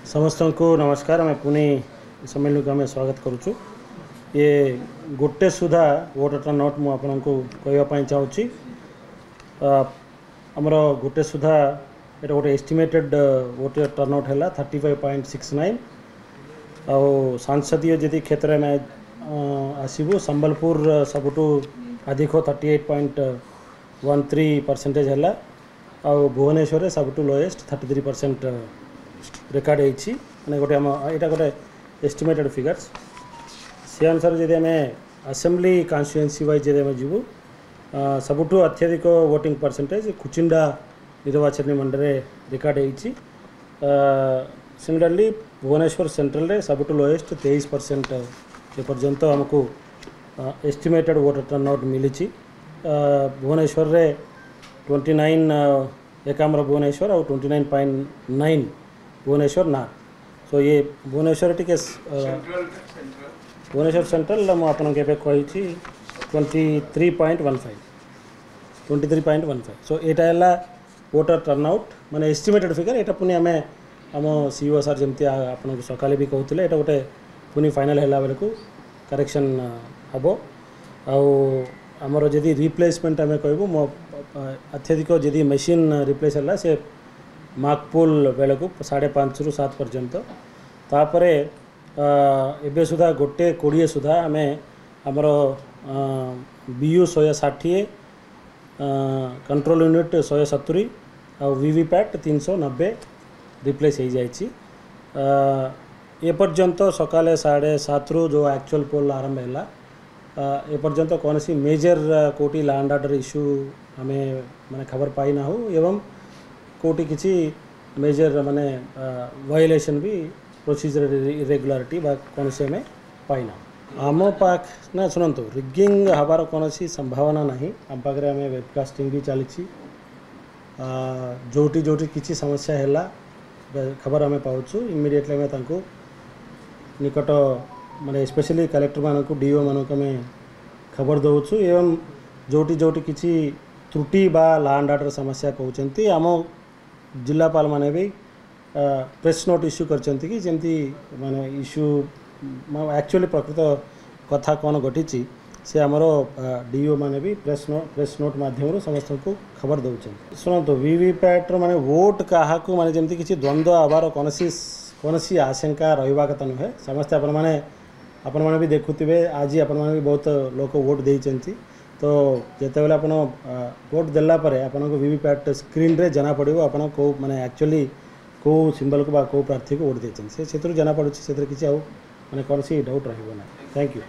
समस्त को नमस्कार। आम पुणी सम्मेलन को आम स्वागत करुचु। ये गोटे सुधा वोटर टर्नआउट मु आपन को कहवाई चाहूँगी। आमर गोटे सुधा ये गोटे एस्टिमेटेड वोटर टर्नआउट है 35.69। आउ सांसदीय जी क्षेत्र में आसबू संबलपुर सबुठू अधिक 38.13% है। आउ भुवनेश्वर सबुठू लोएस्ट 33% रेकर्ड होती गोटे यहाँ गोटे एस्टिमेटेड फिगर्स से अनुसार जब आम असेंबली कन्स्टिट्युएंसी वाइज जब आम जीवु सबुठू अत्यधिक वोटिंग परसेंटेज कुचिंडा निर्वाचन मंडल रेकर्ड होती। सिमिलरली भुवनेश्वर सेंट्रल रे सबुठू लोएस्ट 23% एपर्यंत आमको एस्टिमेटेड वोटर टर्नआउट मिली। भुवनेश्वर रे 29 एकाम्र भुवनेश्वर और 29.9 भुवनेश्वर ना। सो ये भुवनेश्वर टी भुवनेश्वर सेंट्रल मुझे कही 23.15 सो यहाँ वोटर टर्नआउट माने एस्टिमेटेड फिगर। यहाँ पुणी आम आम सीईओ सर जमी आपन को सकाले भी कहते ये गोटे पुणी फाइनल है बेलू करेक्शन हम आमर जदि रिप्लेसमेंट आम कहूँ मो अत्यधिक जदि मशीन रिप्लेस है से मार्कपुल बेल को 5.5 ରୁ 7 पर्यंत तापर एबे सुधा गोटे 20 सुधा आम आमर BU 160 कंट्रोल यूनिट 170 और वीवीपैट 390 रिप्लेस हो जाए। पर्यंत सकाले 7:30 ରୁ जो एक्चुअल पोल आरंभ है पर्यंत कौन सी मेजर कोटी लैंड ऑर्डर इश्यू आम माने खबर पाई ना हो एवं कोटी किसी मेजर माने वायलेशन भी प्रोसीजर इरेगुलारिटी कौन से हमें पाइना आम पाख ना शुणु रिगिंग हबार कौन सी संभावना नहीं। आम पाखे आम वेबकास्टिंग भी चली जोटी जोटी किसी समस्या है खबर आम पाचु इमिडिएटली आम निकट माने स्पेशली कलेक्टर मान को डीओ मान को आम खबर दौचु एवं जोटी जोटी किसी त्रुटि बा लैंड ऑर्डर समस्या कहते आम जिलापाल माने भी प्रेस नोट इश्यू करचंती कि जमती माने इश्यू एक्चुअली प्रकृत कथा कौन घटी से आमर डीओ माने भी प्रेस नोट माध्यम समस्त को खबर दौरान। शुणु वीवीपैट माने वोट क्या माने जमती किसी द्वंद्व आवार कौन सी आशंका रहा कथा नुहे। समस्ते आपण मैंने भी देखुवे आज आपण मैंने भी बहुत लोक वोट देइचंती तो जिते बेले आपन वोट देला परे आपन को वीवीपैट स्क्रीन रे जना पड़िबो आपन को माने एक्चुअली को सिंबल को बा को प्रार्थी को वोट देचन से जना पड़ुछि से किसी आउ माने कौन सी डाउट रहइबो ना। Thank you.